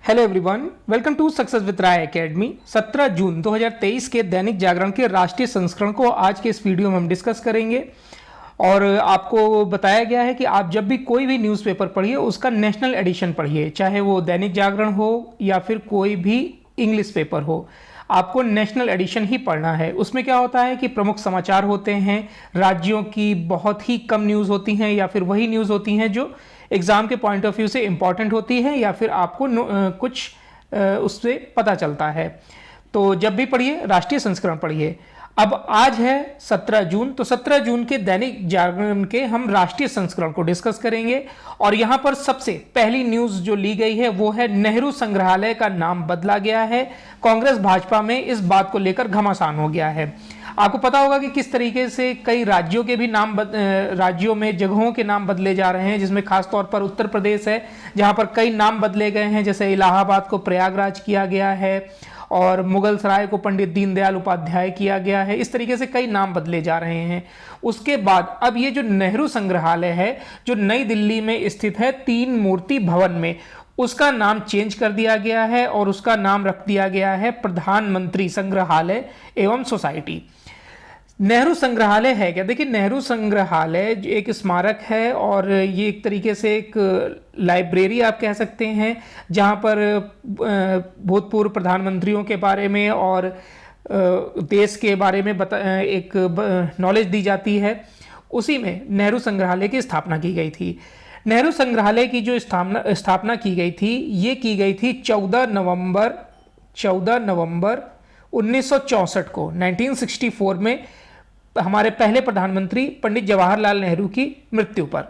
Hello everyone, welcome to success with Rai academy. 17 June 2023 के दैनिक जागरण के राष्ट्रीय संस्करण को आज के इस वीडियो में हम डिस्कस करेंगे। और आपको बताया गया है कि आप जब भी कोई भी न्यूज़पेपर पढ़िए उसका नेशनल एडिशन पढ़िए, चाहे वो दैनिक जागरण हो या फिर कोई भी इंग्लिश पेपर हो, आपको नेशनल एडिशन ही पढ़ना है। उसमें क्या होता है कि प्रमुख समाचार होते हैं, राज्यों की बहुत ही कम न्यूज़ होती हैं या फिर वही न्यूज़ होती हैं जो एग्ज़ाम के पॉइंट ऑफ व्यू से इंपॉर्टेंट होती है या फिर आपको कुछ उससे पता चलता है। तो जब भी पढ़िए राष्ट्रीय संस्करण पढ़िए। अब आज है 17 जून, तो 17 जून के दैनिक जागरण के हम राष्ट्रीय संस्करण को डिस्कस करेंगे। और यहां पर सबसे पहली न्यूज़ जो ली गई है वो है नेहरू संग्रहालय का नाम बदला गया है। कांग्रेस भाजपा में इस बात को लेकर घमासान हो गया है। आपको पता होगा कि किस तरीके से कई राज्यों के भी नाम राज्यों में जगहों के नाम बदले जा रहे हैं, जिसमें खास तौर पर उत्तर प्रदेश है जहां पर कई नाम बदले गए हैं। जैसे इलाहाबाद को प्रयागराज किया गया है और मुगल सराय को पंडित दीनदयाल उपाध्याय किया गया है। इस तरीके से कई नाम बदले जा रहे हैं। उसके बाद अब ये जो नेहरू संग्रहालय है जो नई दिल्ली में स्थित है 3 मूर्ति भवन में, उसका नाम चेंज कर दिया गया है और उसका नाम रख दिया गया है प्रधानमंत्री संग्रहालय एवं सोसाइटी। नेहरू संग्रहालय है क्या? देखिए, नेहरू संग्रहालय एक स्मारक है और ये एक तरीके से एक लाइब्रेरी आप कह सकते हैं, जहाँ पर भूतपूर्व प्रधानमंत्रियों के बारे में और देश के बारे में एक नॉलेज दी जाती है। उसी में नेहरू संग्रहालय की स्थापना की गई थी। नेहरू संग्रहालय की जो स्थापना की गई थी, ये की गई थी 14 नवंबर 1964 को, 1964 में हमारे पहले प्रधानमंत्री पंडित जवाहरलाल नेहरू की मृत्यु पर।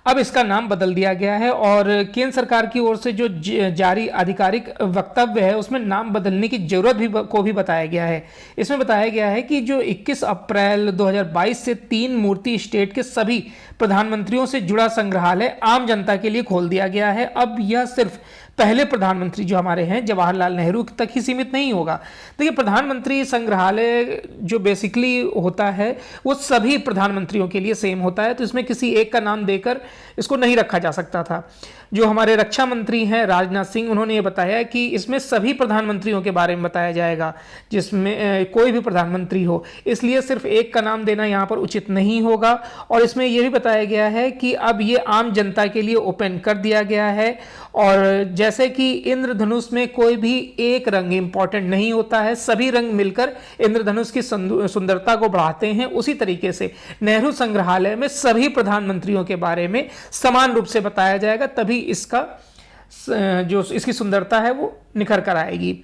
अब इसका नाम बदल दिया गया है और केंद्र सरकार की ओर से जो जारी आधिकारिक वक्तव्य है उसमें नाम बदलने की जरूरत को भी बताया गया है। इसमें बताया गया है कि जो 21 अप्रैल 2022 से 3 मूर्ति स्टेट के सभी प्रधानमंत्रियों से जुड़ा संग्रहालय आम जनता के लिए खोल दिया गया है। अब यह सिर्फ पहले प्रधानमंत्री जो हमारे हैं जवाहरलाल नेहरू तक ही सीमित नहीं होगा। देखिए, प्रधानमंत्री संग्रहालय जो बेसिकली होता है वो सभी प्रधानमंत्रियों के लिए सेम होता है, तो इसमें किसी एक का नाम देकर इसको नहीं रखा जा सकता था। जो हमारे रक्षा मंत्री हैं राजनाथ सिंह, उन्होंने ये बताया कि इसमें सभी प्रधानमंत्रियों के बारे में बताया जाएगा, जिसमें कोई भी प्रधानमंत्री हो, इसलिए सिर्फ एक का नाम देना यहाँ पर उचित नहीं होगा। और इसमें यह भी बताया गया है कि अब ये आम जनता के लिए ओपन कर दिया गया है। और जैसे कि इंद्रधनुष में कोई भी एक रंग इंपॉर्टेंट नहीं होता है, सभी रंग मिलकर इंद्रधनुष की सुंदरता को बढ़ाते हैं, उसी तरीके से नेहरू संग्रहालय में सभी प्रधानमंत्रियों के बारे में समान रूप से बताया जाएगा, तभी इसका जो इसकी सुंदरता है वो निखर कर आएगी।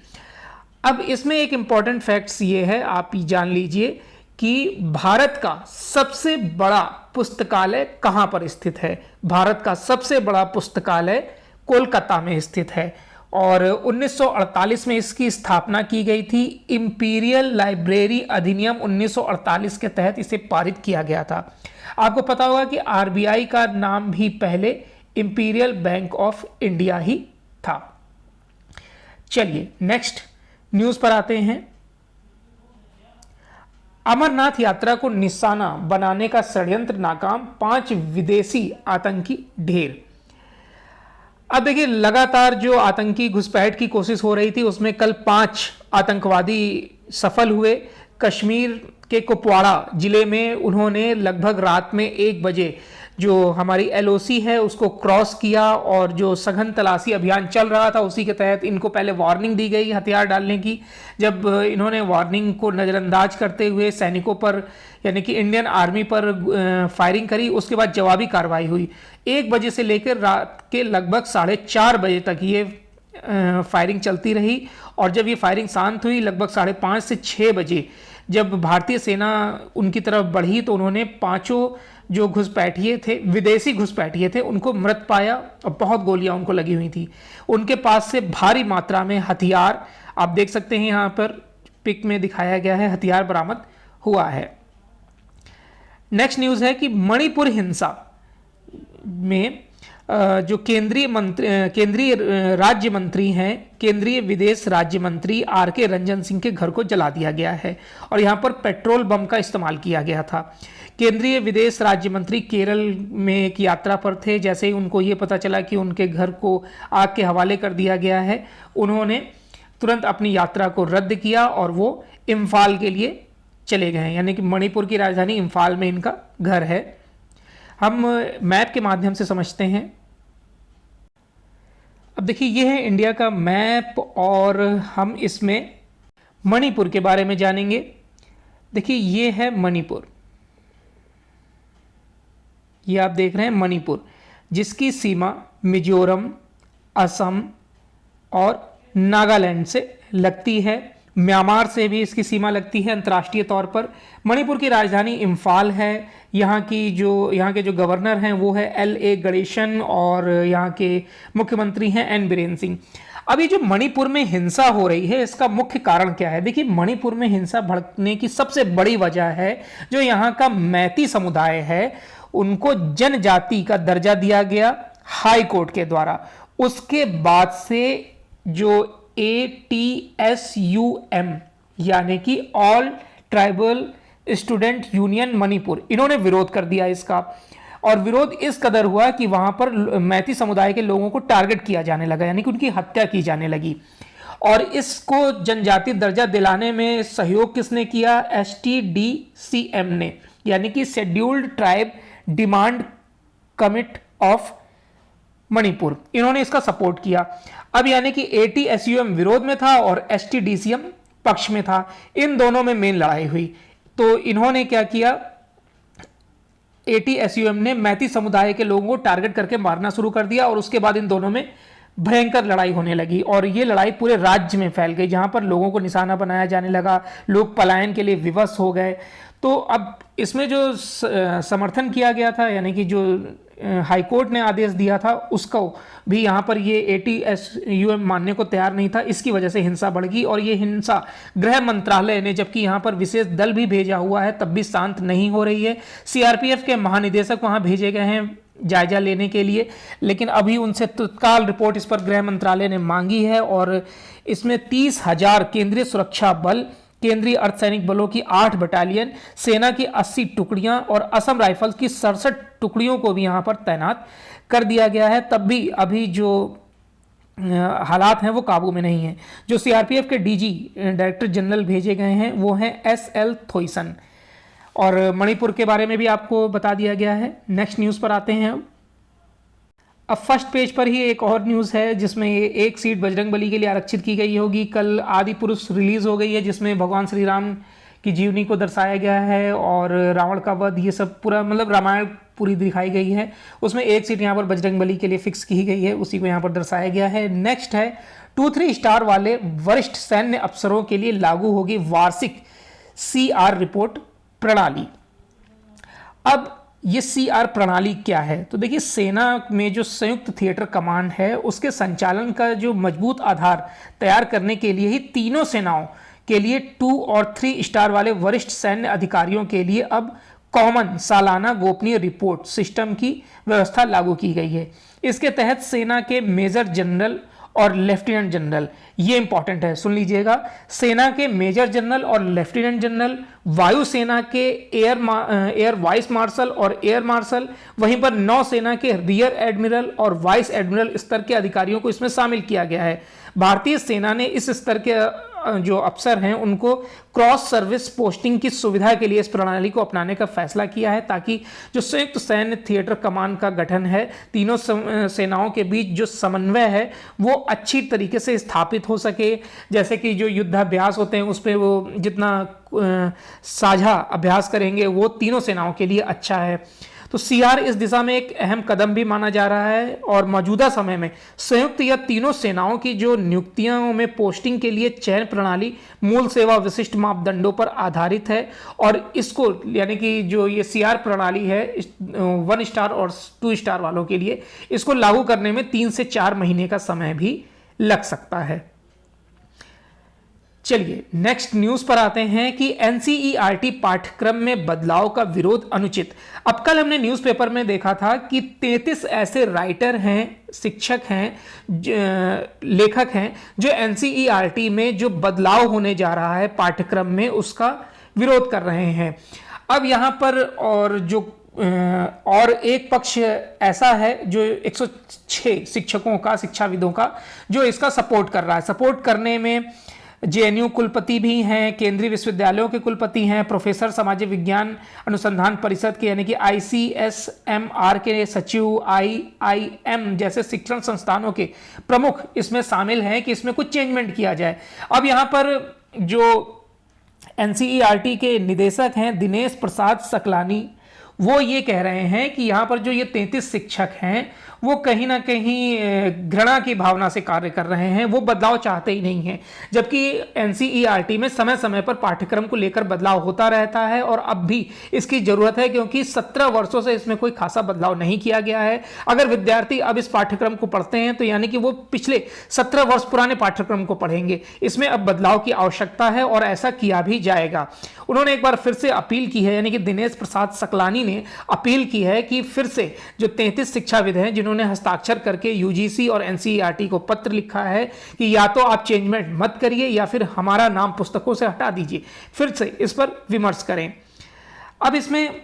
अब इसमें एक इंपॉर्टेंट फैक्ट्स ये है, आप जान लीजिए कि भारत का सबसे बड़ा पुस्तकालय कहां पर स्थित है। भारत का सबसे बड़ा पुस्तकालय कोलकाता में स्थित है और 1948 में इसकी स्थापना की गई थी। इंपीरियल लाइब्रेरी अधिनियम 1948 के तहत इसे पारित किया गया था। आपको पता होगा कि आरबीआई का नाम भी पहले इंपीरियल बैंक ऑफ इंडिया ही था। चलिए नेक्स्ट न्यूज पर आते हैं। अमरनाथ यात्रा को निशाना बनाने का षड्यंत्र नाकाम, 5 विदेशी आतंकी ढेर। अब देखिए, लगातार जो आतंकी घुसपैठ की कोशिश हो रही थी उसमें कल 5 आतंकवादी सफल हुए। कश्मीर के कुपवाड़ा जिले में उन्होंने लगभग रात में 1 बजे जो हमारी एलओसी है उसको क्रॉस किया और जो सघन तलाशी अभियान चल रहा था उसी के तहत इनको पहले वार्निंग दी गई हथियार डालने की। जब इन्होंने वार्निंग को नज़रअंदाज करते हुए सैनिकों पर यानी कि इंडियन आर्मी पर फायरिंग करी, उसके बाद जवाबी कार्रवाई हुई। 1 बजे से लेकर रात के लगभग 4:30 बजे तक ये फायरिंग चलती रही और जब ये फायरिंग शांत हुई लगभग 5:30 से 6 बजे जब भारतीय सेना उनकी तरफ बढ़ी तो उन्होंने 5 जो घुसपैठिए थे, विदेशी घुसपैठिए थे, उनको मृत पाया और बहुत गोलियां उनको लगी हुई थी। उनके पास से भारी मात्रा में हथियार, आप देख सकते हैं यहाँ पर पिक में दिखाया गया है, हथियार बरामद हुआ है। नेक्स्ट न्यूज़ है कि मणिपुर हिंसा में जो केंद्रीय राज्य मंत्री हैं, केंद्रीय विदेश राज्य मंत्री आर के रंजन सिंह के घर को जला दिया गया है और यहाँ पर पेट्रोल बम का इस्तेमाल किया गया था। केंद्रीय विदेश राज्य मंत्री केरल में एक यात्रा पर थे। जैसे ही उनको ये पता चला कि उनके घर को आग के हवाले कर दिया गया है, उन्होंने तुरंत अपनी यात्रा को रद्द किया और वो इम्फाल के लिए चले गए, यानी कि मणिपुर की राजधानी इम्फाल में इनका घर है। हम मैप के माध्यम से समझते हैं। अब देखिए, ये है इंडिया का मैप और हम इसमें मणिपुर के बारे में जानेंगे। देखिए, ये है मणिपुर, ये आप देख रहे हैं मणिपुर, जिसकी सीमा मिजोरम, असम और नागालैंड से लगती है। म्यांमार से भी इसकी सीमा लगती है अंतर्राष्ट्रीय तौर पर। मणिपुर की राजधानी इम्फाल है। यहाँ के जो गवर्नर हैं वो है LA गणेशन और यहाँ के मुख्यमंत्री हैं N बीरेन सिंह। अभी जो मणिपुर में हिंसा हो रही है, इसका मुख्य कारण क्या है? देखिए, मणिपुर में हिंसा भड़कने की सबसे बड़ी वजह है जो यहाँ का मैती समुदाय है, उनको जनजाति का दर्जा दिया गया हाई कोर्ट के द्वारा। उसके बाद से जो ATSUM यानी कि all tribal student union Manipur, इन्होंने विरोध कर दिया इसका। और विरोध इस कदर हुआ कि वहां पर मैती समुदाय के लोगों को टारगेट किया जाने लगा, यानी कि उनकी हत्या की जाने लगी। और इसको जनजाति दर्जा दिलाने में सहयोग किसने किया? STDCM ने, यानी कि scheduled tribe demand commit of Manipur, इन्होंने इसका सपोर्ट किया। अब यानी कि ATSUM विरोध में था और STDCM पक्ष में था। इन दोनों में मेन लड़ाई हुई। तो इन्होंने क्या किया, ATSUM ने मैती समुदाय के लोगों को टारगेट करके मारना शुरू कर दिया और उसके बाद इन दोनों में भयंकर लड़ाई होने लगी और ये लड़ाई पूरे राज्य में फैल गई, जहां पर लोगों को निशाना बनाया जाने लगा, लोग पलायन के लिए विवश हो गए। तो अब इसमें जो समर्थन किया गया था, यानी कि जो हाईकोर्ट ने आदेश दिया था, उसको भी यहाँ पर ये ATSUM मानने को तैयार नहीं था। इसकी वजह से हिंसा बढ़ गई और ये हिंसा गृह मंत्रालय ने, जबकि यहाँ पर विशेष दल भी भेजा हुआ है, तब भी शांत नहीं हो रही है। CRPF के महानिदेशक वहाँ भेजे गए हैं जायजा लेने के लिए, लेकिन अभी उनसे तत्काल रिपोर्ट इस पर गृह मंत्रालय ने मांगी है। और इसमें 30,000 केंद्रीय सुरक्षा बल, केंद्रीय अर्धसैनिक बलों की 8 बटालियन, सेना की 80 टुकड़ियां और असम राइफल्स की 67 टुकड़ियों को भी यहां पर तैनात कर दिया गया है। तब भी अभी जो हालात हैं वो काबू में नहीं है। जो CRPF के DG डायरेक्टर जनरल भेजे गए हैं वो हैं SL थोइसन। और मणिपुर के बारे में भी आपको बता दिया गया है। नेक्स्ट न्यूज़ पर आते हैं। अब फर्स्ट पेज पर ही एक और न्यूज़ है जिसमें एक सीट बजरंगबली के लिए आरक्षित की गई होगी। कल आदि पुरुष रिलीज हो गई है, जिसमें भगवान श्री राम की जीवनी को दर्शाया गया है और रावण का वध, ये सब पूरा मतलब रामायण पूरी दिखाई गई है। उसमें एक सीट यहाँ पर बजरंगबली के लिए फिक्स की गई है, उसी को यहाँ पर दर्शाया गया है। नेक्स्ट है 2-3 स्टार वाले वरिष्ठ सैन्य अफसरों के लिए लागू होगी वार्षिक CR रिपोर्ट प्रणाली। अब ये CR प्रणाली क्या है? तो देखिए, सेना में जो संयुक्त थिएटर कमांड है, उसके संचालन का जो मजबूत आधार तैयार करने के लिए ही तीनों सेनाओं के लिए 2 और 3 स्टार वाले वरिष्ठ सैन्य अधिकारियों के लिए अब कॉमन सालाना गोपनीय रिपोर्ट सिस्टम की व्यवस्था लागू की गई है। इसके तहत सेना के मेजर जनरल और लेफ्टिनेंट जनरल, ये इंपॉर्टेंट है, सुन लीजिएगा, सेना के मेजर जनरल और लेफ्टिनेंट जनरल, वायुसेना के एयर वाइस मार्शल और एयर मार्शल, वहीं पर नौसेना के रियर एडमिरल और वाइस एडमिरल स्तर के अधिकारियों को इसमें शामिल किया गया है। भारतीय सेना ने इस स्तर के जो अफसर हैं उनको क्रॉस सर्विस पोस्टिंग की सुविधा के लिए इस प्रणाली को अपनाने का फैसला किया है, ताकि जो संयुक्त सैन्य थिएटर कमान का गठन है, तीनों सेनाओं के बीच जो समन्वय है वो अच्छी तरीके से स्थापित हो सके। जैसे कि जो युद्धाभ्यास होते हैं उस पर वो जितना साझा अभ्यास करेंगे वो तीनों सेनाओं के लिए अच्छा है। तो CR इस दिशा में एक अहम कदम भी माना जा रहा है और मौजूदा समय में संयुक्त या तीनों सेनाओं की जो नियुक्तियों में पोस्टिंग के लिए चयन प्रणाली मूल सेवा विशिष्ट मापदंडों पर आधारित है। और इसको यानी कि जो ये CR प्रणाली है 1 स्टार और 2 स्टार वालों के लिए, इसको लागू करने में 3 से 4 महीने का समय भी लग सकता है। चलिए नेक्स्ट न्यूज पर आते हैं कि एनसीईआरटी पाठ्यक्रम में बदलाव का विरोध अनुचित। अब कल हमने न्यूज़पेपर में देखा था कि 33 ऐसे राइटर हैं, शिक्षक हैं, लेखक हैं जो एनसीईआरटी में जो बदलाव होने जा रहा है पाठ्यक्रम में उसका विरोध कर रहे हैं। अब यहाँ पर और एक पक्ष ऐसा है जो 106 शिक्षकों का, शिक्षाविदों का, जो इसका सपोर्ट कर रहा है। सपोर्ट करने में जेएनयू कुलपति भी हैं, केंद्रीय विश्वविद्यालयों के कुलपति हैं, प्रोफेसर सामाजिक विज्ञान अनुसंधान परिषद के यानी कि आईसीएसएमआर के सचिव, आईआईएम जैसे शिक्षण संस्थानों के प्रमुख इसमें शामिल हैं कि इसमें कुछ चेंजमेंट किया जाए। अब यहाँ पर जो एनसीईआरटी के निदेशक हैं दिनेश प्रसाद सकलानी, वो ये कह रहे हैं कि यहाँ पर जो ये 33 शिक्षक हैं वो कहीं ना कहीं घृणा की भावना से कार्य कर रहे हैं, वो बदलाव चाहते ही नहीं हैं। जबकि एनसीईआरटी में समय समय पर पाठ्यक्रम को लेकर बदलाव होता रहता है और अब भी इसकी जरूरत है, क्योंकि 17 वर्षों से इसमें कोई खासा बदलाव नहीं किया गया है। अगर विद्यार्थी अब इस पाठ्यक्रम को पढ़ते हैं तो यानी कि वो पिछले 17 वर्ष पुराने पाठ्यक्रम को पढ़ेंगे। इसमें अब बदलाव की आवश्यकता है और ऐसा किया भी जाएगा। उन्होंने एक बार फिर से अपील की है, यानी कि दिनेश प्रसाद सकलानी ने अपील की है कि फिर से जो 33 शिक्षाविद हैं जिन्होंने हस्ताक्षर करके यूजीसी और एनसीईआरटी को पत्र लिखा है कि या तो आप चेंजमेंट मत करिए या फिर हमारा नाम पुस्तकों से हटा दीजिए, फिर से इस पर विमर्श करें। अब इसमें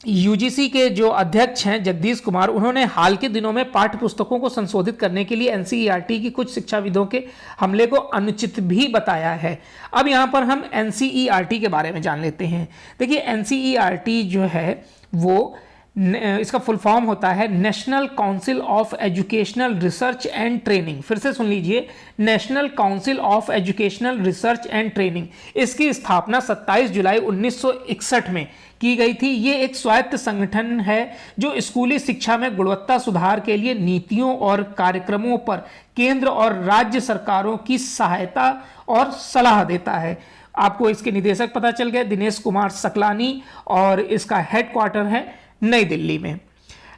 यूजीसी के जो अध्यक्ष हैं जगदीश कुमार, उन्होंने हाल के दिनों में पाठ्य पुस्तकों को संशोधित करने के लिए एनसीईआरटी की कुछ शिक्षाविदों के हमले को अनुचित भी बताया है। अब यहाँ पर हम एनसीईआरटी के बारे में जान लेते हैं। देखिए एनसीईआरटी जो है वो इसका फुल फॉर्म होता है national council of educational research and training. फिर से सुन लीजिए, national council of educational research and training. इसकी स्थापना 27 जुलाई 1961 में की गई थी। ये एक स्वायत्त संगठन है जो स्कूली शिक्षा में गुणवत्ता सुधार के लिए नीतियों और कार्यक्रमों पर केंद्र और राज्य सरकारों की सहायता और सलाह देता है। आपको इसके निदेशक पता चल गए, दिनेश कुमार सकलानी, और इसका हेडक्वार्टर है नई दिल्ली में।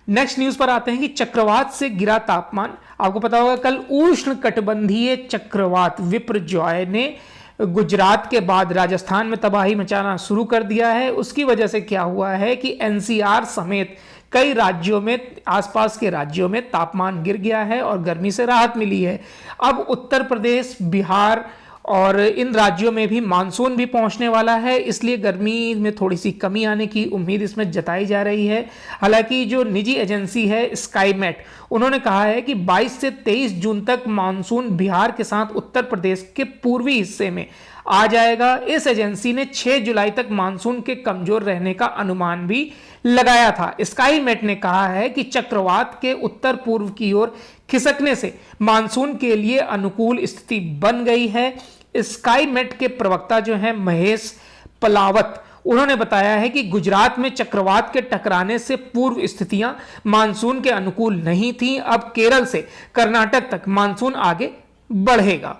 नेक्स्ट न्यूज पर आते हैं कि चक्रवात से गिरा तापमान। आपको पता होगा कल उष्ण कटिबंधीय चक्रवात विपरजॉय ने गुजरात के बाद राजस्थान में तबाही मचाना शुरू कर दिया है। उसकी वजह से क्या हुआ है कि एनसीआर समेत कई राज्यों में, आसपास के राज्यों में तापमान गिर गया है और गर्मी से राहत मिली है। अब उत्तर प्रदेश, बिहार और इन राज्यों में भी मानसून भी पहुंचने वाला है, इसलिए गर्मी में थोड़ी सी कमी आने की उम्मीद इसमें जताई जा रही है। हालांकि जो निजी एजेंसी है स्काईमेट, उन्होंने कहा है कि 22 से 23 जून तक मानसून बिहार के साथ उत्तर प्रदेश के पूर्वी हिस्से में आ जाएगा। इस एजेंसी ने 6 जुलाई तक मानसून के कमजोर रहने का अनुमान भी लगाया था। स्काईमेट ने कहा है कि चक्रवात के उत्तर पूर्व की ओर खिसकने से मानसून के लिए अनुकूल स्थिति बन गई है। स्काईमेट के प्रवक्ता जो है महेश पलावत, उन्होंने बताया है कि गुजरात में चक्रवात के टकराने से पूर्व स्थितियां मानसून के अनुकूल नहीं थीं। अब केरल से कर्नाटक तक मानसून आगे बढ़ेगा।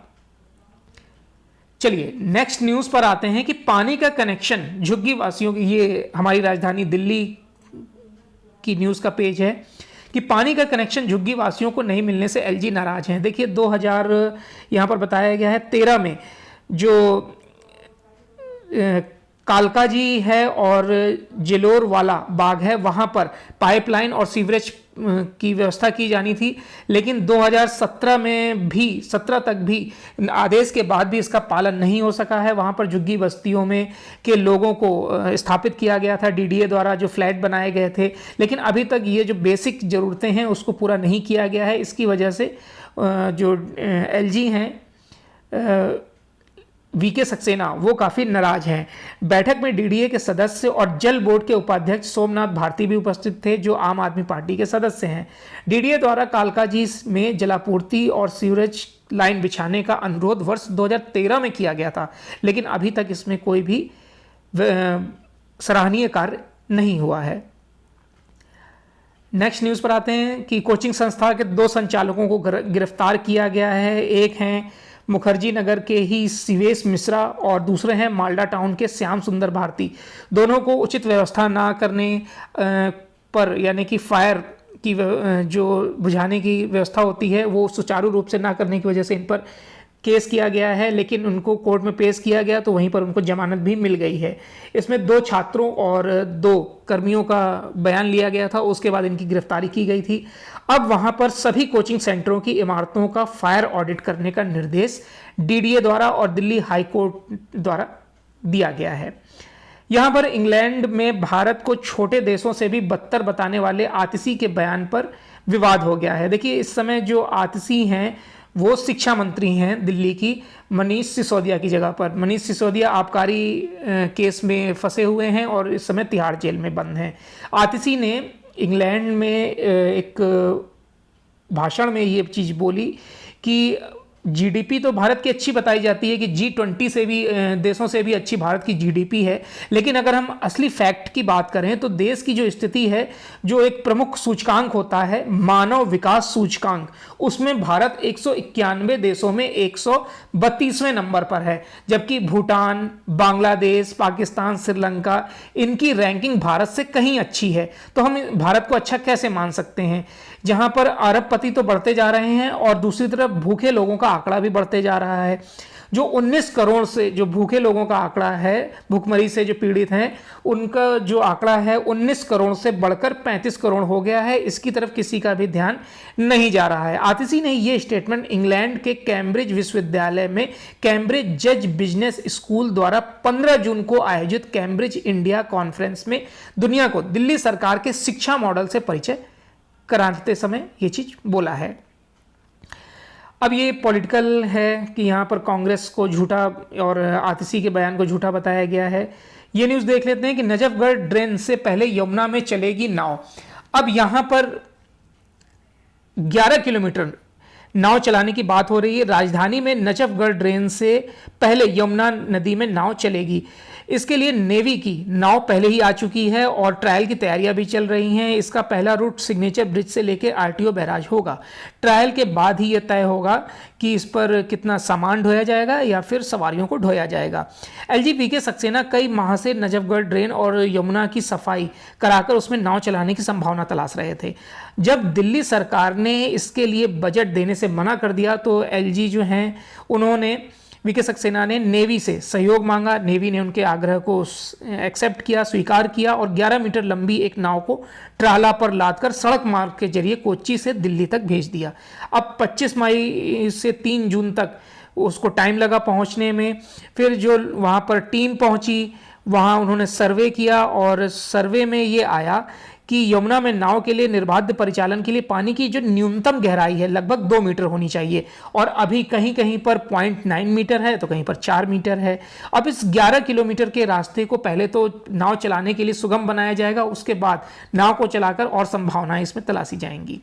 चलिए नेक्स्ट न्यूज पर आते हैं कि पानी का कनेक्शन झुग्गी वासियों की, ये हमारी राजधानी दिल्ली की न्यूज का पेज है कि पानी का कनेक्शन झुग्गी वासियों को नहीं मिलने से एलजी नाराज हैं। देखिए 2000 यहाँ पर बताया गया है 13 में जो कालकाजी है और जेलोर वाला बाग है, वहाँ पर पाइपलाइन और सीवरेज की व्यवस्था की जानी थी, लेकिन 2017 में भी 17 तक भी आदेश के बाद भी इसका पालन नहीं हो सका है। वहाँ पर झुग्गी बस्तियों में के लोगों को स्थापित किया गया था डीडीए द्वारा, जो फ्लैट बनाए गए थे, लेकिन अभी तक ये जो बेसिक ज़रूरतें हैं उसको पूरा नहीं किया गया है। इसकी वजह से जो एलजी हैं वीके सक्सेना, वो काफ़ी नाराज हैं। बैठक में डीडीए के सदस्य और जल बोर्ड के उपाध्यक्ष सोमनाथ भारती भी उपस्थित थे, जो आम आदमी पार्टी के सदस्य हैं। डीडीए द्वारा कालकाजी में जलापूर्ति और सीवरेज लाइन बिछाने का अनुरोध वर्ष 2013 में किया गया था, लेकिन अभी तक इसमें कोई भी सराहनीय कार्य नहीं हुआ है। नेक्स्ट न्यूज़ पर आते हैं कि कोचिंग संस्था के 2 संचालकों को गिरफ्तार किया गया है। एक हैं मुखर्जी नगर के ही शिवेश मिश्रा और दूसरे हैं मालदा टाउन के श्याम सुंदर भारती। दोनों को उचित व्यवस्था ना करने पर, यानी कि फायर की जो बुझाने की व्यवस्था होती है वो सुचारू रूप से ना करने की वजह से इन पर केस किया गया है, लेकिन उनको कोर्ट में पेश किया गया तो वहीं पर उनको जमानत भी मिल गई है। इसमें 2 छात्रों और 2 कर्मियों का बयान लिया गया था, उसके बाद इनकी गिरफ्तारी की गई थी। अब वहां पर सभी कोचिंग सेंटरों की इमारतों का फायर ऑडिट करने का निर्देश डीडीए द्वारा और दिल्ली हाई कोर्ट द्वारा दिया गया है। यहां पर इंग्लैंड में भारत को छोटे देशों से भी बदतर बताने वाले आतिशी के बयान पर विवाद हो गया है। देखिए, इस समय जो आतिशी हैं वो शिक्षा मंत्री हैं दिल्ली की, मनीष सिसोदिया की जगह पर। मनीष सिसोदिया आबकारी केस में फंसे हुए हैं और इस समय तिहाड़ जेल में बंद हैं। आतिशी ने इंग्लैंड में एक भाषण में ये चीज़ बोली कि जीडीपी तो भारत की अच्छी बताई जाती है कि G20 से भी देशों से भी अच्छी भारत की जीडीपी है, लेकिन अगर हम असली फैक्ट की बात करें तो देश की जो स्थिति है, जो एक प्रमुख सूचकांक होता है मानव विकास सूचकांक, उसमें भारत 191 देशों में 132वें नंबर पर है, जबकि भूटान, बांग्लादेश, पाकिस्तान, श्रीलंका, इनकी रैंकिंग भारत से कहीं अच्छी है। तो हम भारत को अच्छा कैसे मान सकते हैं, जहां पर अरबपति तो बढ़ते जा रहे हैं और दूसरी तरफ भूखे लोगों का आंकड़ा भी बढ़ते जा रहा है। जो 19 करोड़ से जो भूखे लोगों का आंकड़ा है, भूखमरी से जो पीड़ित हैं, उनका जो आंकड़ा है 19 करोड़ से बढ़कर 35 करोड़ हो गया है। इसकी तरफ किसी का भी ध्यान नहीं जा रहा है। आतिशी ने यह स्टेटमेंट इंग्लैंड के कैम्ब्रिज विश्वविद्यालय में कैम्ब्रिज जज बिजनेस स्कूल द्वारा 15 जून को आयोजित कैम्ब्रिज इंडिया कॉन्फ्रेंस में दुनिया को दिल्ली सरकार के शिक्षा मॉडल से परिचय कराते समय ये चीज बोला है। अब ये पॉलिटिकल है कि यहाँ पर कांग्रेस को झूठा और आतिशी के बयान को झूठा बताया गया है। ये न्यूज़ देख लेते हैं कि नजफगढ़ ड्रेन से पहले यमुना में चलेगी नाव। अब यहाँ पर 11 किलोमीटर नाव चलाने की बात हो रही है। राजधानी में नजफगढ़ ड्रेन से पहले यमुना नदी में नाव चलेगी। इसके लिए नेवी की नाव पहले ही आ चुकी है और ट्रायल की तैयारियां भी चल रही हैं। इसका पहला रूट सिग्नेचर ब्रिज से लेकर आरटीओ बैराज होगा। ट्रायल के बाद ही यह तय होगा कि इस पर कितना सामान ढोया जाएगा या फिर सवारियों को ढोया जाएगा। एलजी वीके सक्सेना कई माह से नजफगढ़ ड्रेन और यमुना की सफाई कराकर उसमें नाव चलाने की संभावना तलाश रहे थे। जब दिल्ली सरकार ने इसके लिए बजट देने से मना कर दिया तो एलजी जो हैं उन्होंने वीके सक्सेना ने नेवी से सहयोग मांगा। नेवी ने उनके आग्रह को एक्सेप्ट किया, स्वीकार किया और 11 मीटर लंबी एक नाव को ट्राला पर लादकर सड़क मार्ग के जरिए कोच्चि से दिल्ली तक भेज दिया। अब 25 मई से 3 जून तक उसको टाइम लगा पहुंचने में। फिर जो वहां पर टीम पहुंची, वहां उन्होंने सर्वे किया और सर्वे में ये आया कि यमुना में नाव के लिए निर्बाध परिचालन के लिए पानी की जो न्यूनतम गहराई है लगभग 2 मीटर होनी चाहिए और अभी कहीं कहीं पर 0.9 मीटर है तो कहीं पर 4 मीटर है। अब इस 11 किलोमीटर के रास्ते को पहले तो नाव चलाने के लिए सुगम बनाया जाएगा, उसके बाद नाव को चलाकर और संभावनाएं इसमें तलाशी जाएंगी।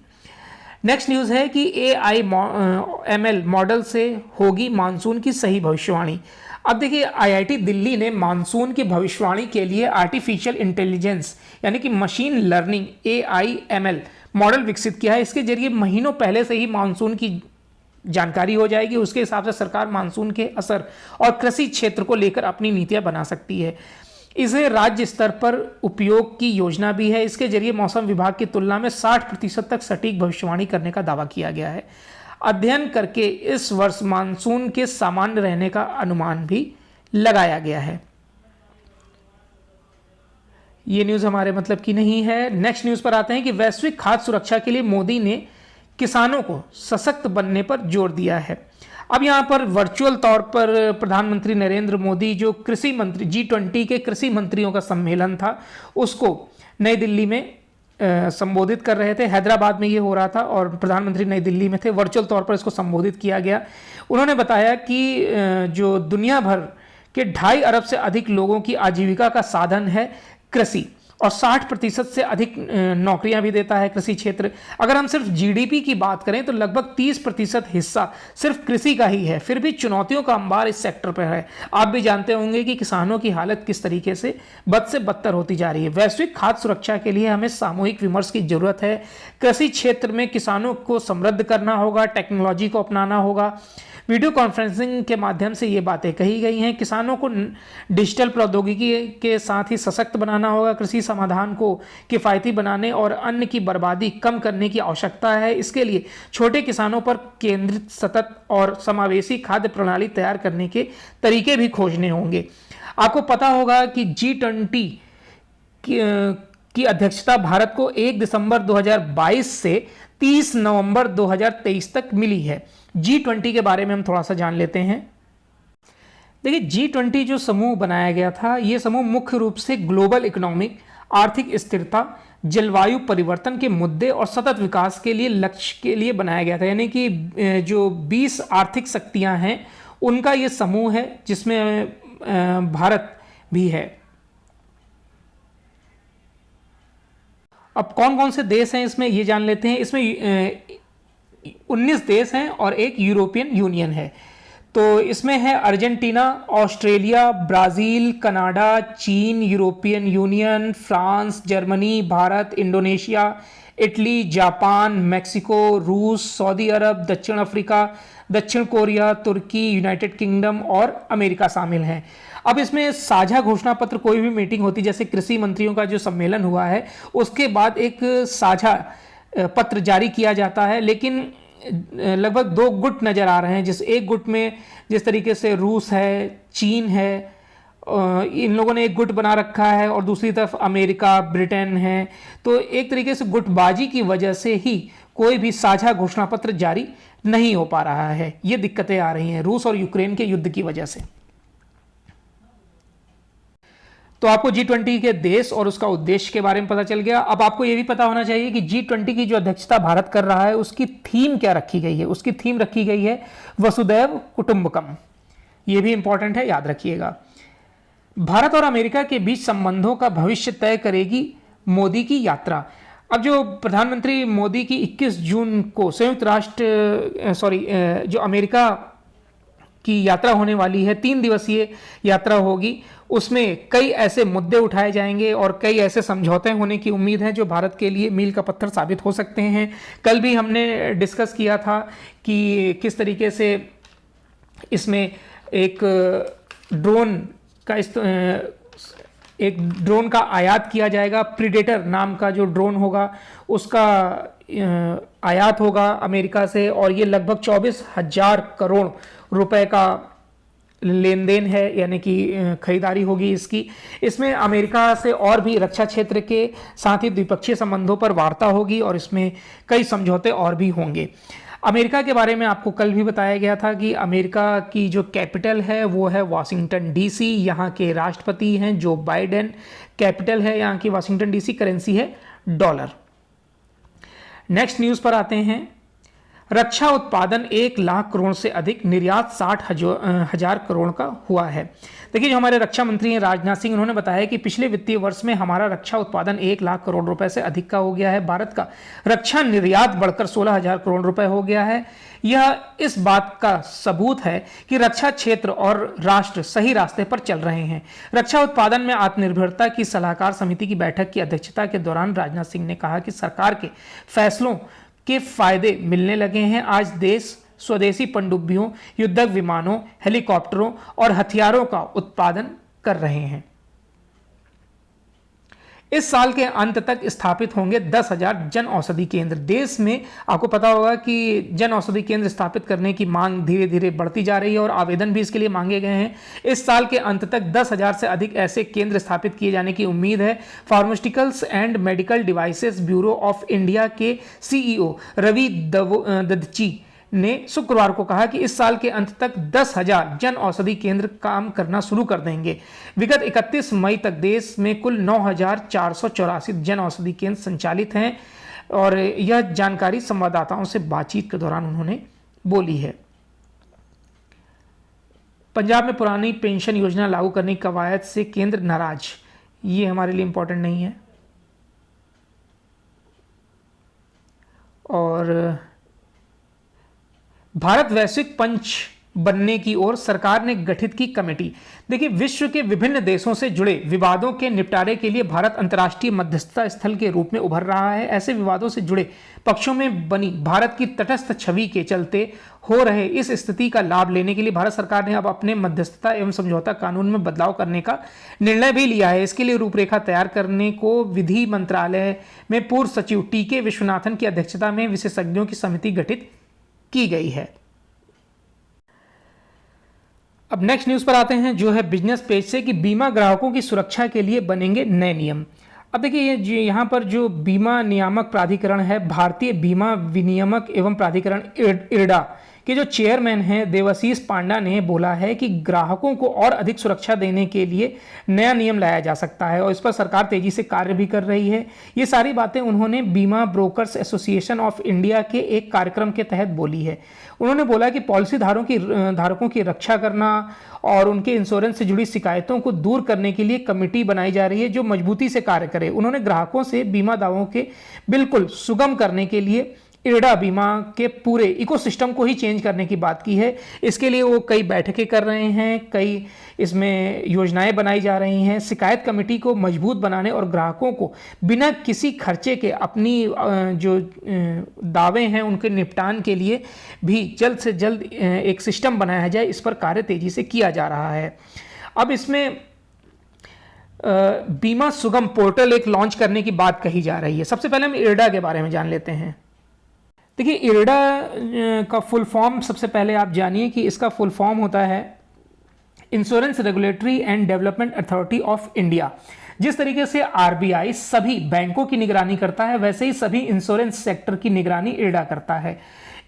नेक्स्ट न्यूज़ है कि AI/ML मॉडल से होगी मानसून की सही भविष्यवाणी। अब देखिए, आईआईटी दिल्ली ने मानसून की भविष्यवाणी के लिए आर्टिफिशियल इंटेलिजेंस यानी कि मशीन लर्निंग AI/ML मॉडल विकसित किया है। इसके जरिए महीनों पहले से ही मानसून की जानकारी हो जाएगी। उसके हिसाब से सरकार मानसून के असर और कृषि क्षेत्र को लेकर अपनी नीतियां बना सकती है। इसे राज्य स्तर पर उपयोग की योजना भी है। इसके जरिए मौसम विभाग की तुलना में 60% तक सटीक भविष्यवाणी करने का दावा किया गया है। अध्ययन करके इस वर्ष मानसून के सामान्य रहने का अनुमान भी लगाया गया है। ये न्यूज़ हमारे मतलब की नहीं है। नेक्स्ट न्यूज़ पर आते हैं कि वैश्विक खाद्य सुरक्षा के लिए मोदी ने किसानों को सशक्त बनने पर जोर दिया है। अब यहाँ पर वर्चुअल तौर पर प्रधानमंत्री नरेंद्र मोदी जो कृषि मंत्री G20 के कृषि मंत्रियों का सम्मेलन था उसको नई दिल्ली में संबोधित कर रहे थे। हैदराबाद में ये हो रहा था और प्रधानमंत्री नई दिल्ली में थे। वर्चुअल तौर पर इसको संबोधित किया गया। उन्होंने बताया कि जो दुनिया भर के 2.5 अरब से अधिक लोगों की आजीविका का साधन है कृषि और 60% से अधिक नौकरियां भी देता है कृषि क्षेत्र। अगर हम सिर्फ जीडीपी की बात करें तो लगभग 30% हिस्सा सिर्फ कृषि का ही है। फिर भी चुनौतियों का अंबार इस सेक्टर पर है। आप भी जानते होंगे कि किसानों की हालत किस तरीके से बद से बदतर होती जा रही है। वैश्विक खाद्य सुरक्षा के लिए हमें सामूहिक विमर्श की जरूरत है। कृषि क्षेत्र में किसानों को समृद्ध करना होगा, टेक्नोलॉजी को अपनाना होगा, वीडियो कॉन्फ्रेंसिंग के माध्यम से ये बातें कही गई हैं। किसानों को डिजिटल प्रौद्योगिकी के साथ ही सशक्त बनाना होगा, कृषि समाधान को किफ़ायती बनाने और अन्न की बर्बादी कम करने की आवश्यकता है। इसके लिए छोटे किसानों पर केंद्रित सतत और समावेशी खाद्य प्रणाली तैयार करने के तरीके भी खोजने होंगे। आपको पता होगा कि G20 की अध्यक्षता भारत को 1 दिसंबर 2022 से 30 नवंबर 2023 तक मिली है। G20 के बारे में हम थोड़ा सा जान लेते हैं। देखिए, G20 जो समूह बनाया गया था, ये समूह मुख्य रूप से ग्लोबल इकोनॉमिक, आर्थिक स्थिरता, जलवायु परिवर्तन के मुद्दे और सतत विकास के लिए लक्ष्य के लिए बनाया गया था। यानी कि जो 20 आर्थिक शक्तियां हैं उनका ये समूह है, जिसमें भारत भी है। अब कौन कौन से देश हैं इसमें, ये जान लेते हैं। इसमें 19 देश हैं और एक यूरोपियन यूनियन है। तो इसमें है अर्जेंटीना, ऑस्ट्रेलिया, ब्राज़ील, कनाडा, चीन, European union, France, Germany, Bharat, Indonesia, Italy, Japan, Mexico, रूस, सऊदी अरब, दक्षिण अफ्रीका, दक्षिण कोरिया, तुर्की, यूनाइटेड किंगडम और अमेरिका शामिल हैं। अब इसमें साझा घोषणा पत्र, कोई भी मीटिंग होती, जैसे कृषि मंत्रियों का जो सम्मेलन हुआ है उसके बाद एक साझा पत्र जारी किया जाता है। लेकिन लगभग 2 गुट नज़र आ रहे हैं। जिस एक गुट में जिस तरीके से रूस है, चीन है, इन लोगों ने एक गुट बना रखा है और दूसरी तरफ अमेरिका, ब्रिटेन है। तो एक तरीके से गुटबाजी की वजह से ही कोई भी साझा घोषणा पत्र जारी नहीं हो पा रहा है। ये दिक्कतें आ रही हैं रूस और यूक्रेन के युद्ध की वजह से। तो आपको G20 के देश और उसका उद्देश्य के बारे में पता चल गया। अब आपको यह भी पता होना चाहिए कि G20 की जो अध्यक्षता भारत कर रहा है उसकी थीम क्या रखी गई है। उसकी थीम रखी गई है वसुदैव कुटुंबकम। ये भी इंपॉर्टेंट है, याद रखिएगा। भारत और अमेरिका के बीच संबंधों का भविष्य तय करेगी मोदी की यात्रा। अब जो प्रधानमंत्री मोदी की 21 जून को संयुक्त राष्ट्र जो अमेरिका की यात्रा होने वाली है, 3 दिवसीय यात्रा होगी, उसमें कई ऐसे मुद्दे उठाए जाएंगे और कई ऐसे समझौते होने की उम्मीद है जो भारत के लिए मील का पत्थर साबित हो सकते हैं। कल भी हमने डिस्कस किया था कि किस तरीके से इसमें एक ड्रोन का आयात किया जाएगा। प्रीडेटर नाम का जो ड्रोन होगा उसका आयात होगा अमेरिका से, और ये लगभग 24,000 करोड़ रुपए का लेन देन है, यानी कि खरीदारी होगी इसकी। इसमें अमेरिका से और भी रक्षा क्षेत्र के साथ ही द्विपक्षीय संबंधों पर वार्ता होगी और इसमें कई समझौते और भी होंगे। अमेरिका के बारे में आपको कल भी बताया गया था कि अमेरिका की जो कैपिटल है वो है वाशिंगटन डीसी। यहाँ के राष्ट्रपति हैं जो बाइडेन। कैपिटल है यहाँ की वाशिंगटन डीसी, करेंसी है डॉलर। नेक्स्ट न्यूज़ पर आते हैं। रक्षा उत्पादन 1 लाख करोड़ से अधिक, निर्यात 60,000 करोड़ का हुआ है। देखिए, जो हमारे रक्षा मंत्री हैं राजनाथ सिंह, उन्होंने बताया कि पिछले वित्तीय वर्ष में हमारा रक्षा उत्पादन 1 लाख करोड़ रुपए से अधिक का हो गया है। भारत का रक्षा निर्यात बढ़कर 16,000 करोड़ रुपए हो गया है। यह इस बात का सबूत है कि रक्षा क्षेत्र और राष्ट्र सही रास्ते पर चल रहे हैं। रक्षा उत्पादन में आत्मनिर्भरता की सलाहकार समिति की बैठक की अध्यक्षता के दौरान राजनाथ सिंह ने कहा कि सरकार के फैसलों के फायदे मिलने लगे हैं। आज देश स्वदेशी पनडुब्बियों, युद्धक विमानों, हेलीकॉप्टरों और हथियारों का उत्पादन कर रहे हैं। इस साल के अंत तक स्थापित होंगे 10,000 जन औषधि केंद्र। देश में आपको पता होगा कि जन औषधि केंद्र स्थापित करने की मांग धीरे धीरे बढ़ती जा रही है और आवेदन भी इसके लिए मांगे गए हैं। इस साल के अंत तक 10,000 से अधिक ऐसे केंद्र स्थापित किए जाने की उम्मीद है। Pharmaceuticals and medical devices bureau of India के CEO रवि ददची ने शुक्रवार को कहा कि इस साल के अंत तक 10,000 जन औषधि केंद्र काम करना शुरू कर देंगे। विगत 31 मई तक देश में कुल 9,484 जन औषधि केंद्र संचालित हैं और यह जानकारी संवाददाताओं से बातचीत के दौरान उन्होंने बोली है। पंजाब में पुरानी पेंशन योजना लागू करने की कवायद से केंद्र नाराज। ये हमारे लिए इंपॉर्टेंट नहीं है। और भारत वैश्विक पंच बनने की ओर सरकार ने गठित की कमेटी। देखिए, विश्व के विभिन्न देशों से जुड़े विवादों के निपटारे के लिए भारत अंतर्राष्ट्रीय मध्यस्थता स्थल के रूप में उभर रहा है। ऐसे विवादों से जुड़े पक्षों में बनी भारत की तटस्थ छवि के चलते हो रहे इस स्थिति का लाभ लेने के लिए भारत सरकार ने अब अपने मध्यस्थता एवं समझौता कानून में बदलाव करने का निर्णय भी लिया है। इसके लिए रूपरेखा तैयार करने को विधि मंत्रालय में पूर्व सचिव टी.के. विश्वनाथन की अध्यक्षता में विशेषज्ञों की समिति गठित की गई है। अब नेक्स्ट न्यूज़ पर आते हैं, जो है बिजनेस पेज से, कि बीमा ग्राहकों की सुरक्षा के लिए बनेंगे नए नियम। अब देखिए, ये यहाँ पर जो बीमा नियामक प्राधिकरण है, भारतीय बीमा विनियामक एवं प्राधिकरण इरडा के जो चेयरमैन हैं देवाशीष पांडा ने बोला है कि ग्राहकों को और अधिक सुरक्षा देने के लिए नया नियम लाया जा सकता है और इस पर सरकार तेजी से कार्य भी कर रही है। ये सारी बातें उन्होंने बीमा ब्रोकर्स एसोसिएशन ऑफ इंडिया के एक कार्यक्रम के तहत बोली है। उन्होंने बोला कि पॉलिसी धारकों की रक्षा करना और उनके इंश्योरेंस से जुड़ी शिकायतों को दूर करने के लिए कमेटी बनाई जा रही है जो मजबूती से कार्य करे। उन्होंने ग्राहकों से बीमा दावों के बिल्कुल सुगम करने के लिए इरडा बीमा के पूरे इकोसिस्टम को ही चेंज करने की बात की है। इसके लिए वो कई बैठकें कर रहे हैं, कई इसमें योजनाएं बनाई जा रही हैं। शिकायत कमेटी को मजबूत बनाने और ग्राहकों को बिना किसी खर्चे के अपनी जो दावे हैं उनके निपटान के लिए भी जल्द से जल्द एक सिस्टम बनाया जाए, इस पर कार्य तेजी से किया जा रहा है। अब इसमें बीमा सुगम पोर्टल एक लॉन्च करने की बात कही जा रही है। सबसे पहले हम इरडा के बारे में जान लेते हैं। देखिए, इरडा का फुल फॉर्म सबसे पहले आप जानिए कि इसका फुल फॉर्म होता है insurance regulatory and development authority of India. जिस तरीके से आरबीआई सभी बैंकों की निगरानी करता है, वैसे ही सभी इंश्योरेंस सेक्टर की निगरानी इरडा करता है।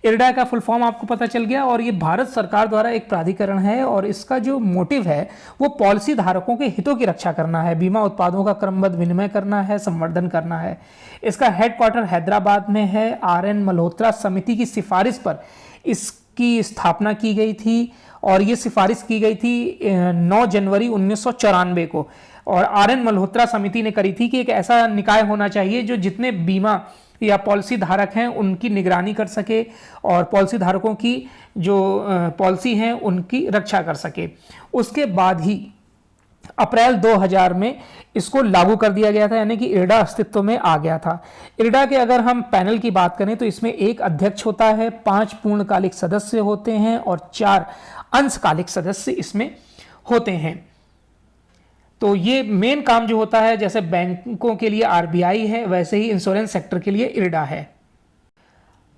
इरडा का फुल फॉर्म आपको पता चल गया। और ये भारत सरकार द्वारा एक प्राधिकरण है और इसका जो मोटिव है वो पॉलिसी धारकों के हितों की रक्षा करना है, बीमा उत्पादों का क्रमबद्ध विनिमय करना है, संवर्धन करना है। इसका हेडक्वार्टर हैदराबाद में है। आर.एन. मल्होत्रा समिति की सिफारिश पर इसकी स्थापना की गई थी और ये सिफारिश की गई थी 9 जनवरी 1994 को। और आर.एन. मल्होत्रा समिति ने करी थी कि एक ऐसा निकाय होना चाहिए जो जितने बीमा या पॉलिसी धारक हैं उनकी निगरानी कर सके और पॉलिसी धारकों की जो पॉलिसी हैं उनकी रक्षा कर सके। उसके बाद ही अप्रैल 2000 में इसको लागू कर दिया गया था, यानी कि इरडा अस्तित्व में आ गया था। इरडा के अगर हम पैनल की बात करें तो इसमें एक अध्यक्ष होता है, 5 पूर्णकालिक सदस्य होते हैं और 4 अंशकालिक सदस्य इसमें होते हैं। तो ये मेन काम जो होता है, जैसे बैंकों के लिए आरबीआई है, वैसे ही इंश्योरेंस सेक्टर के लिए इरडा है।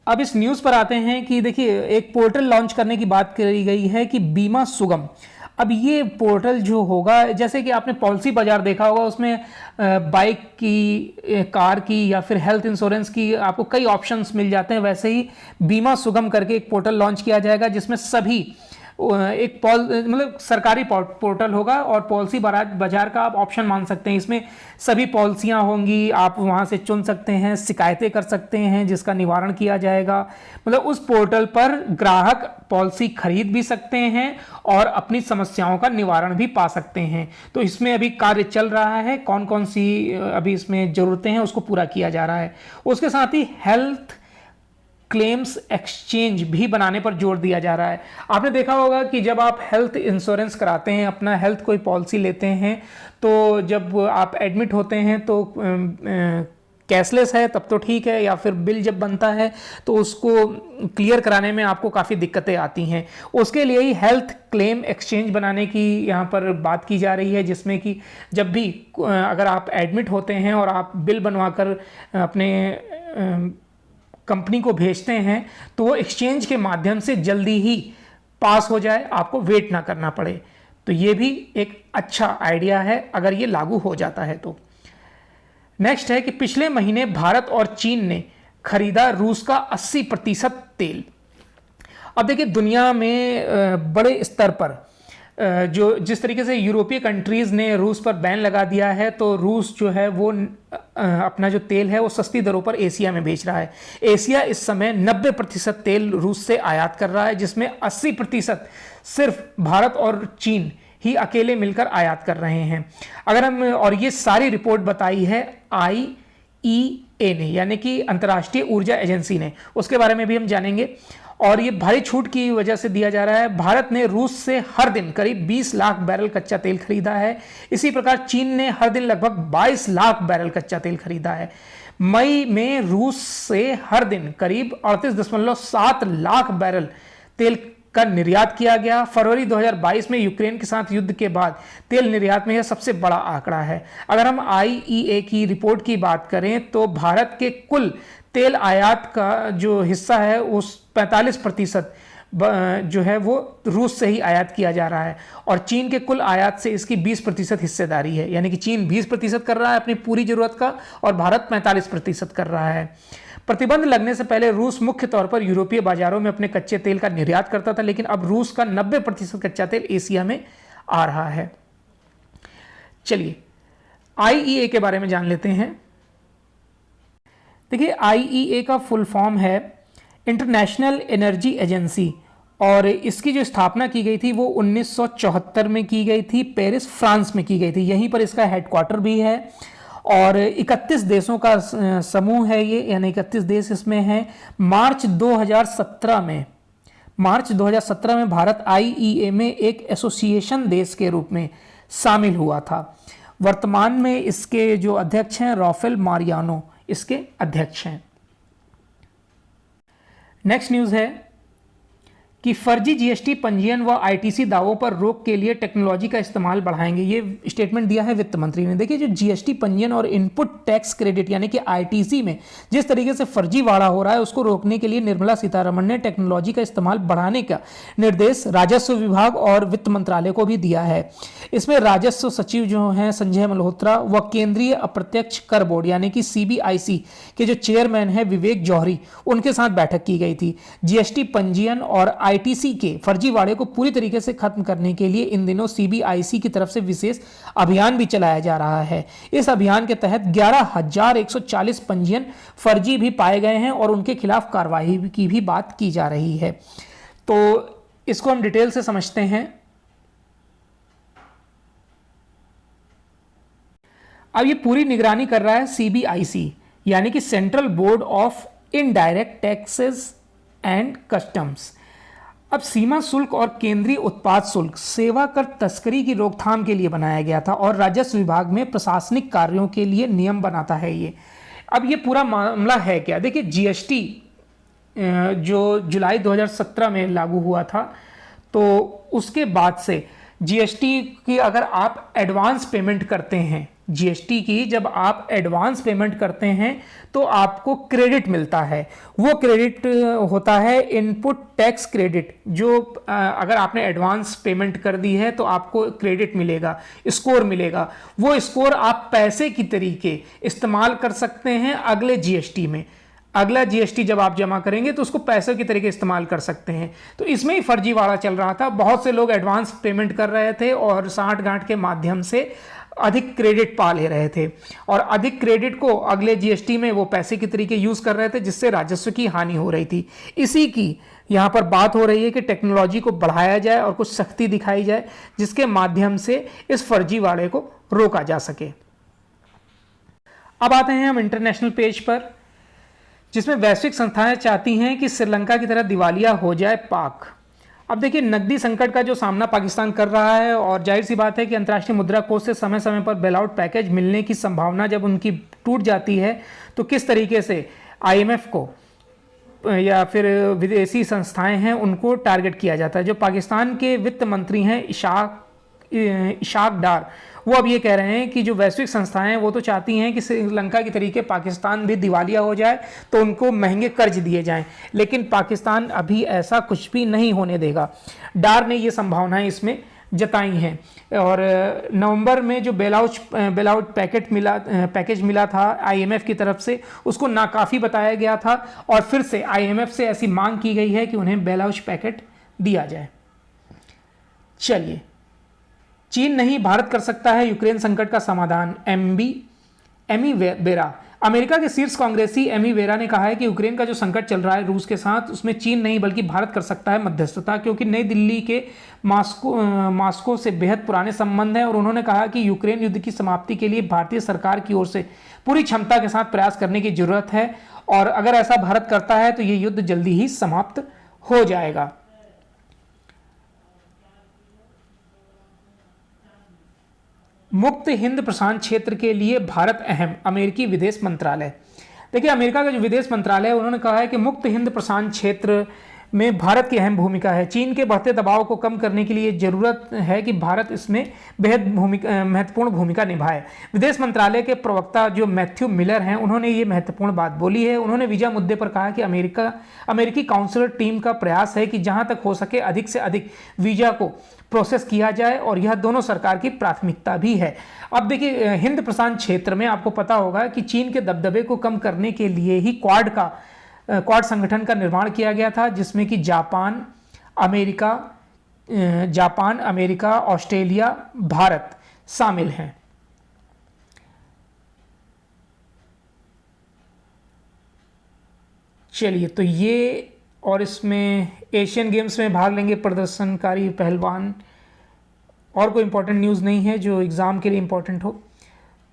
अब इस न्यूज़ पर आते हैं कि देखिए, एक पोर्टल लॉन्च करने की बात करी गई है कि बीमा सुगम। अब ये पोर्टल जो होगा, जैसे कि आपने पॉलिसी बाजार देखा होगा, उसमें बाइक की, कार की या फिर हेल्थ इंश्योरेंस की आपको कई ऑप्शंस मिल जाते हैं। वैसे ही बीमा सुगम करके एक पोर्टल लॉन्च किया जाएगा जिसमें सभी एक मतलब सरकारी पोर्टल होगा और पॉलिसी बाजार का आप ऑप्शन मान सकते हैं। इसमें सभी पॉलिसियां होंगी, आप वहां से चुन सकते हैं, शिकायतें कर सकते हैं जिसका निवारण किया जाएगा। मतलब उस पोर्टल पर ग्राहक पॉलिसी खरीद भी सकते हैं और अपनी समस्याओं का निवारण भी पा सकते हैं। तो इसमें अभी कार्य चल रहा है, कौन कौन सी अभी इसमें ज़रूरतें हैं उसको पूरा किया जा रहा है। उसके साथ ही हेल्थ क्लेम्स एक्सचेंज भी बनाने पर जोर दिया जा रहा है। आपने देखा होगा कि जब आप हेल्थ इंश्योरेंस कराते हैं, अपना हेल्थ कोई पॉलिसी लेते हैं, तो जब आप एडमिट होते हैं तो कैशलेस है तब तो ठीक है, या फिर बिल जब बनता है तो उसको क्लियर कराने में आपको काफ़ी दिक्कतें आती हैं। उसके लिए ही हेल्थ क्लेम एक्सचेंज बनाने की यहाँ पर बात की जा रही है, जिसमें कि जब भी अगर आप एडमिट होते हैं और आप बिल बनवाकर अपने कंपनी को भेजते हैं तो वो एक्सचेंज के माध्यम से जल्दी ही पास हो जाए, आपको वेट ना करना पड़े। तो ये भी एक अच्छा आइडिया है अगर ये लागू हो जाता है तो। नेक्स्ट है कि पिछले महीने भारत और चीन ने खरीदा रूस का 80% तेल। अब देखिए, दुनिया में बड़े स्तर पर जो जिस तरीके से यूरोपीय कंट्रीज़ ने रूस पर बैन लगा दिया है, तो रूस जो है वो अपना जो तेल है वो सस्ती दरों पर एशिया में बेच रहा है। एशिया इस समय 90% तेल रूस से आयात कर रहा है, जिसमें 80% सिर्फ भारत और चीन ही अकेले मिलकर आयात कर रहे हैं। अगर हम, और ये सारी रिपोर्ट बताई है IEA ने, यानी कि अंतर्राष्ट्रीय ऊर्जा एजेंसी ने, उसके बारे में भी हम जानेंगे। और ये भारी छूट की वजह से दिया जा रहा है। भारत ने रूस से हर दिन करीब 20 लाख बैरल कच्चा तेल खरीदा है। इसी प्रकार चीन ने हर दिन लगभग 22 लाख बैरल कच्चा तेल खरीदा है। मई में रूस से हर दिन करीब 38.7 लाख बैरल तेल का निर्यात किया गया। फरवरी 2022 में यूक्रेन के साथ युद्ध के बाद तेल निर्यात में यह सबसे बड़ा आंकड़ा है। अगर हम IEA की रिपोर्ट की बात करें तो भारत के कुल तेल आयात का जो हिस्सा है उस 45% जो है वो रूस से ही आयात किया जा रहा है और चीन के कुल आयात से इसकी 20% हिस्सेदारी है। यानी कि चीन 20% कर रहा है अपनी पूरी जरूरत का और भारत 45% कर रहा है। प्रतिबंध लगने से पहले रूस मुख्य तौर पर यूरोपीय बाजारों में अपने कच्चे तेल का निर्यात करता था, लेकिन अब रूस का 90% कच्चा तेल एशिया में आ रहा है। चलिए IEA के बारे में जान लेते हैं। देखिए IEA का फुल फॉर्म है इंटरनेशनल एनर्जी एजेंसी और इसकी जो स्थापना की गई थी वो 1974 में की गई थी, पेरिस फ्रांस में की गई थी। यहीं पर इसका हेडक्वार्टर भी है और 31 देशों का समूह है ये, यानी 31 देश इसमें हैं। मार्च 2017 में भारत IEA में एक एसोसिएशन देश के रूप में शामिल हुआ था। वर्तमान में इसके जो अध्यक्ष हैं राफेल मारियानो इसके अध्यक्ष हैं। नेक्स्ट न्यूज़ है कि फर्जी GST पंजीयन व ITC दावों पर रोक के लिए टेक्नोलॉजी का इस्तेमाल बढ़ाएंगे। ये स्टेटमेंट दिया है वित्त मंत्री ने। देखिए जो GST पंजीयन और इनपुट टैक्स क्रेडिट यानी कि ITC में जिस तरीके से फर्जीवाड़ा हो रहा है उसको रोकने के लिए निर्मला सीतारमण ने टेक्नोलॉजी का इस्तेमाल बढ़ाने का निर्देश राजस्व विभाग और वित्त मंत्रालय को भी दिया है। इसमें राजस्व सचिव जो हैं संजय मल्होत्रा व केंद्रीय अप्रत्यक्ष कर बोर्ड यानी कि CBIC के जो चेयरमैन हैं विवेक जौहरी, उनके साथ बैठक की गई थी। GST पंजीयन और ITC के फर्जीवाड़े को पूरी तरीके से खत्म करने के लिए इन दिनों CBIC की तरफ से विशेष अभियान भी चलाया जा रहा है। इस अभियान के तहत 11,140 पंजीयन फर्जी भी पाए गए हैं और उनके खिलाफ कार्रवाई की भी बात की जा रही है। तो इसको हम डिटेल से समझते हैं। अब ये पूरी निगरानी कर रहा है CBIC यानी कि central board of indirect taxes and customs. अब सीमा शुल्क और केंद्रीय उत्पाद शुल्क सेवा कर तस्करी की रोकथाम के लिए बनाया गया था और राजस्व विभाग में प्रशासनिक कार्यों के लिए नियम बनाता है ये। अब ये पूरा मामला है क्या? देखिए GST जो जुलाई 2017 में लागू हुआ था तो उसके बाद से GST की अगर आप एडवांस पेमेंट करते हैं, GST की जब आप एडवांस पेमेंट करते हैं तो आपको क्रेडिट मिलता है। वो क्रेडिट होता है इनपुट टैक्स क्रेडिट। जो अगर आपने एडवांस पेमेंट कर दी है तो आपको क्रेडिट मिलेगा, स्कोर मिलेगा। वो स्कोर आप पैसे की तरीके इस्तेमाल कर सकते हैं अगले GST में। अगला GST जब आप जमा करेंगे तो उसको पैसे की तरीके इस्तेमाल कर सकते हैं। तो इसमें ही फर्जीवाड़ा चल रहा था। बहुत से लोग एडवांस पेमेंट कर रहे थे और साठ गांठ के माध्यम से अधिक क्रेडिट पा ले रहे थे और अधिक क्रेडिट को अगले GST में वो पैसे के तरीके यूज कर रहे थे, जिससे राजस्व की हानि हो रही थी। इसी की यहाँ पर बात हो रही है कि टेक्नोलॉजी को बढ़ाया जाए और कुछ सख्ती दिखाई जाए जिसके माध्यम से इस फर्जीवाड़े को रोका जा सके। अब आते हैं हम इंटरनेशनल पेज पर, जिसमें वैश्विक संस्थाएं चाहती हैं कि श्रीलंका की तरह दिवालिया हो जाए पाक। अब देखिए नकदी संकट का जो सामना पाकिस्तान कर रहा है और जाहिर सी बात है कि अंतर्राष्ट्रीय मुद्रा कोष से समय समय पर बेल आउट पैकेज मिलने की संभावना जब उनकी टूट जाती है तो किस तरीके से IMF को या फिर विदेशी संस्थाएं हैं उनको टारगेट किया जाता है। जो पाकिस्तान के वित्त मंत्री हैं इशाक डार, वो अब ये कह रहे हैं कि जो वैश्विक संस्थाएं हैं वो तो चाहती हैं कि श्रीलंका की तरीके पाकिस्तान भी दिवालिया हो जाए तो उनको महंगे कर्ज दिए जाएं, लेकिन पाकिस्तान अभी ऐसा कुछ भी नहीं होने देगा। डार ने ये संभावनाएं इसमें जताई हैं और नवंबर में जो बेल आउट पैकेज मिला था IMF की तरफ से उसको नाकाफ़ी बताया गया था और फिर से IMF से ऐसी मांग की गई है कि उन्हें बेल आउट पैकेज दिया जाए। चलिए, चीन नहीं भारत कर सकता है यूक्रेन संकट का समाधान, एमी वेरा। अमेरिका के शीर्ष कांग्रेसी एमी वेरा ने कहा है कि यूक्रेन का जो संकट चल रहा है रूस के साथ, उसमें चीन नहीं बल्कि भारत कर सकता है मध्यस्थता, क्योंकि नई दिल्ली के मॉस्को से बेहद पुराने संबंध हैं। और उन्होंने कहा कि यूक्रेन युद्ध की समाप्ति के लिए भारतीय सरकार की ओर से पूरी क्षमता के साथ प्रयास करने की जरूरत है और अगर ऐसा भारत करता है तो ये युद्ध जल्दी ही समाप्त हो जाएगा। मुक्त हिंद प्रशांत क्षेत्र के लिए भारत अहम, अमेरिकी विदेश मंत्रालय। देखिए, अमेरिका का जो विदेश मंत्रालय है उन्होंने कहा है कि मुक्त हिंद प्रशांत क्षेत्र में भारत की अहम भूमिका है। चीन के बढ़ते दबाव को कम करने के लिए जरूरत है कि भारत इसमें बेहद महत्वपूर्ण भूमिका निभाए। विदेश मंत्रालय के प्रवक्ता जो मैथ्यू मिलर हैं, उन्होंने ये महत्वपूर्ण बात बोली है। उन्होंने वीजा मुद्दे पर कहा कि अमेरिकी काउंसलर टीम का प्रयास है कि जहां तक हो सके अधिक से अधिक वीजा को प्रोसेस किया जाए और यह दोनों सरकार की प्राथमिकता भी है। अब देखिए, हिंद प्रशांत क्षेत्र में आपको पता होगा कि चीन के दबदबे को कम करने के लिए ही क्वाड संगठन का निर्माण किया गया था, जिसमें कि जापान, अमेरिका, ऑस्ट्रेलिया, भारत शामिल हैं। चलिए, तो ये और इसमें एशियन गेम्स में भाग लेंगे प्रदर्शनकारी पहलवान। और कोई इंपॉर्टेंट न्यूज़ नहीं है जो एग्ज़ाम के लिए इंपॉर्टेंट हो।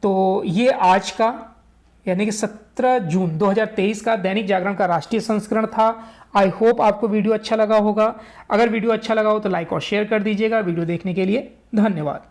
तो ये आज का यानी कि 17 जून 2023 का दैनिक जागरण का राष्ट्रीय संस्करण था। आई होप आपको वीडियो अच्छा लगा होगा। अगर वीडियो अच्छा लगा हो तो लाइक और शेयर कर दीजिएगा। वीडियो देखने के लिए धन्यवाद।